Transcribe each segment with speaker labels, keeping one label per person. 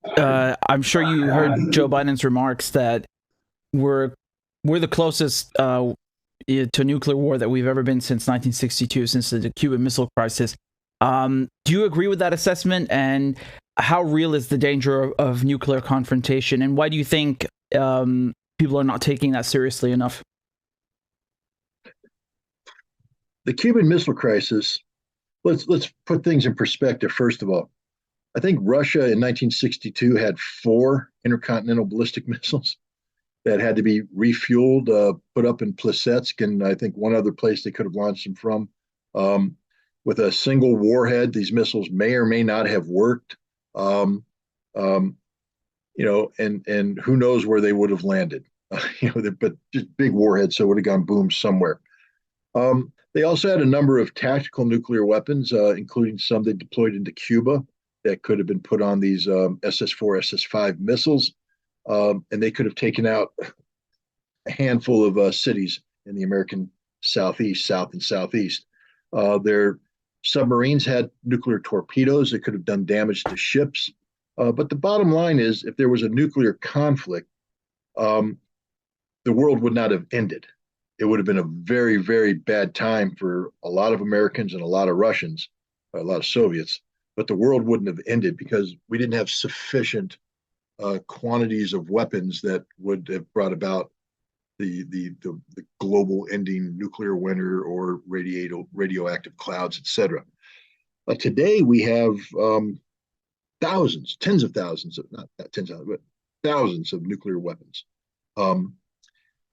Speaker 1: I'm sure you heard Joe Biden's remarks that we're we're the closest to nuclear war that we've ever been since 1962, since the Cuban Missile Crisis. Do you agree with that assessment? And how real is the danger of nuclear confrontation? And why do you think people are not taking that seriously enough?
Speaker 2: The Cuban Missile Crisis. Let's put things in perspective. First of all, I think Russia in 1962 had four intercontinental ballistic missiles that had to be refueled, put up in Plesetsk, and I think one other place they could have launched them from. Um, with a single warhead, these missiles may or may not have worked. Um, um, and who knows where they would have landed. But just big warheads, so it would have gone boom somewhere. They also had a number of tactical nuclear weapons, including some they deployed into Cuba that could have been put on these SS-4, SS-5 missiles, and they could have taken out a handful of cities in the American southeast, south, and southeast. Their submarines had nuclear torpedoes that could have done damage to ships. But the bottom line is, if there was a nuclear conflict, um, the world would not have ended. It would have been a very, very bad time for a lot of Americans and a lot of Russians, a lot of Soviets. But the world wouldn't have ended because we didn't have sufficient quantities of weapons that would have brought about the global ending nuclear winter or radioactive clouds, etc. Today we have thousands, tens of thousands of not tens of but thousands of nuclear weapons. Um,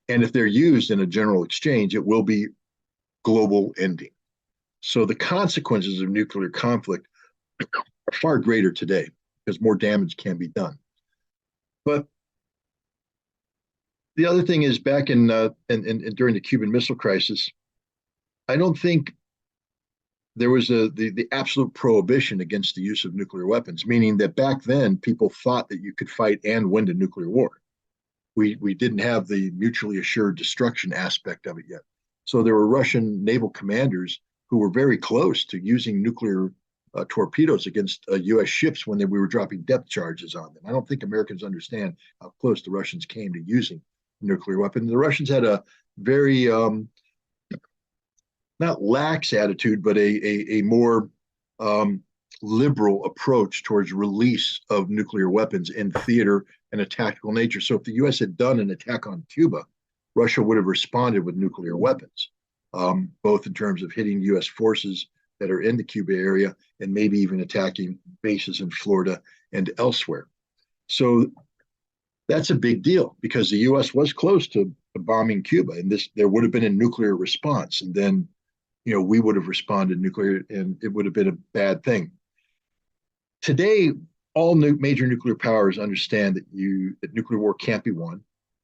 Speaker 2: and if they're used in a general exchange, it will be global ending. So the consequences of nuclear conflict are far greater today because more damage can be done. But the other thing is, back in during the Cuban Missile Crisis, I don't think there was the absolute prohibition against the use of nuclear weapons, meaning that back then people thought that you could fight and win a nuclear war. We didn't have the mutually assured destruction aspect of it yet. So there were Russian naval commanders who were very close to using nuclear torpedoes against U.S. ships when we were dropping depth charges on them. I don't think Americans understand how close the Russians came to using a nuclear weapon. The Russians had a very not lax attitude, but a more liberal approach towards release of nuclear weapons in theater and a tactical nature. So if the U.S. had done an attack on Cuba, Russia would have responded with nuclear weapons, both in terms of hitting U.S. forces that are in the Cuba area and maybe even attacking bases in Florida and elsewhere. So that's a big deal because the U.S. was close to bombing Cuba, and there would have been a nuclear response, and then we would have responded nuclear, and it would have been a bad thing. Today, all major nuclear powers understand that nuclear war can't be won.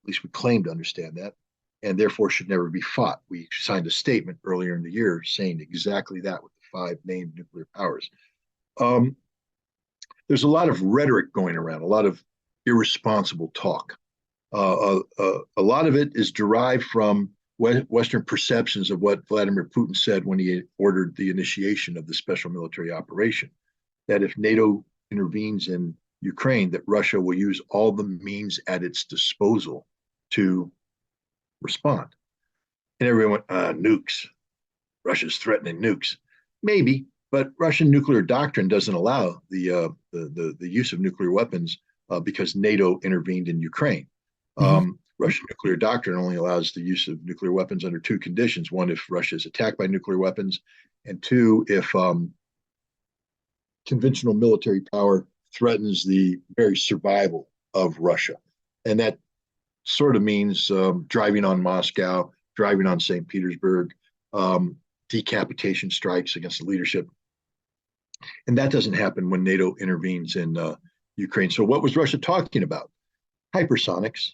Speaker 2: At least we claim to understand that, and therefore should never be fought. We signed a statement earlier in the year saying exactly that with the five named nuclear powers. There's a lot of rhetoric going around, a lot of irresponsible talk. A lot of it is derived from Western perceptions of what Vladimir Putin said when he ordered the initiation of the special military operation, that if NATO intervenes in Ukraine, that Russia will use all the means at its disposal to respond. And everyone went, nukes. Russia's threatening nukes. Maybe, but Russian nuclear doctrine doesn't allow the use of nuclear weapons because NATO intervened in Ukraine.
Speaker 1: Mm-hmm.
Speaker 2: Russian nuclear doctrine only allows the use of nuclear weapons under two conditions: one, if Russia is attacked by nuclear weapons, and two, if conventional military power threatens the very survival of Russia. And that sort of means driving on Moscow, driving on St. Petersburg, decapitation strikes against the leadership. And that doesn't happen when NATO intervenes in Ukraine. So what was Russia talking about? Hypersonics,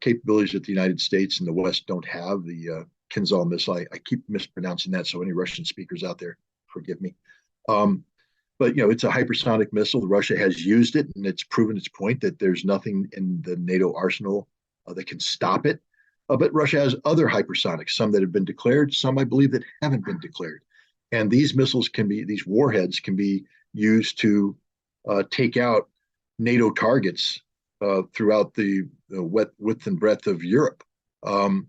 Speaker 2: capabilities that the United States and the West don't have. The Kinzhal missile, I keep mispronouncing that, so any Russian speakers out there, forgive me. But it's a hypersonic missile. Russia has used it, and it's proven its point that there's nothing in the NATO arsenal that can stop it. But Russia has other hypersonics, some that have been declared, some I believe that haven't been declared. And these warheads can be used to take out NATO targets throughout the width and breadth of Europe. And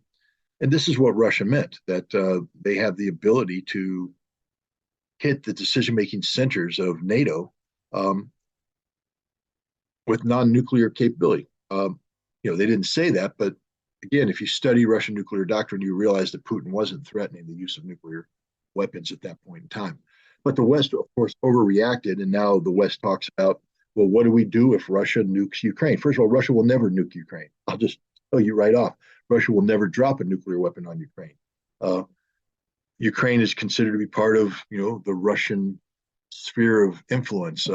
Speaker 2: this is what Russia meant, that they have the ability to hit the decision-making centers of NATO with non-nuclear capability. They didn't say that, but again, if you study Russian nuclear doctrine, you realize that Putin wasn't threatening the use of nuclear weapons at that point in time. But the West, of course, overreacted, and now the West talks about, well, what do we do if Russia nukes Ukraine? First of all, Russia will never nuke Ukraine. I'll just tell you right off. Russia will never drop a nuclear weapon on Ukraine. Ukraine is considered to be part of, the Russian sphere of influence.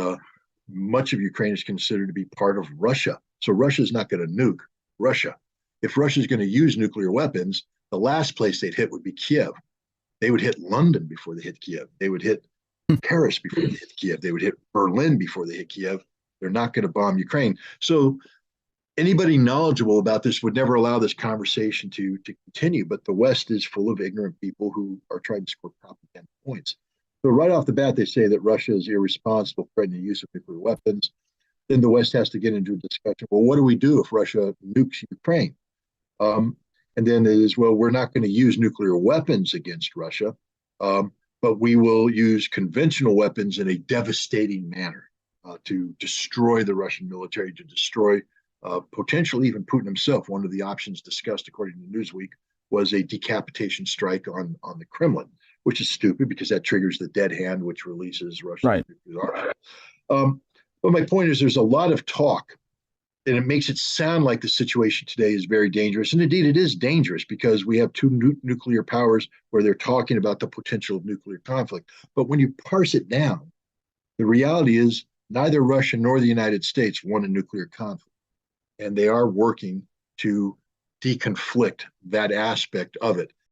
Speaker 2: Much of Ukraine is considered to be part of Russia. So Russia is not going to nuke Russia. If Russia is going to use nuclear weapons, the last place they'd hit would be Kiev. They would hit London before they hit Kiev. They would hit Paris before they hit Kiev. They would hit Berlin before they hit Kiev. They're not going to bomb Ukraine. So anybody knowledgeable about this would never allow this conversation to continue, but the West is full of ignorant people who are trying to score propaganda points. So right off the bat, they say that Russia is irresponsible, threatening the use of nuclear weapons. Then the West has to get into a discussion. Well, what do we do if Russia nukes Ukraine? And then it is, well, we're not going to use nuclear weapons against Russia, but we will use conventional weapons in a devastating manner to destroy the Russian military, to destroy potentially even Putin himself. One of the options discussed, according to Newsweek, was a decapitation strike on the Kremlin, which is stupid because that triggers the dead hand, which releases Russian nuclear arms. But my point is, there's a lot of talk, and it makes it sound like the situation today is very dangerous. And indeed, it is dangerous because we have two nuclear powers where they're talking about the potential of nuclear conflict. But when you parse it down, the reality is neither Russia nor the United States want a nuclear conflict. And they are working to deconflict that aspect of it.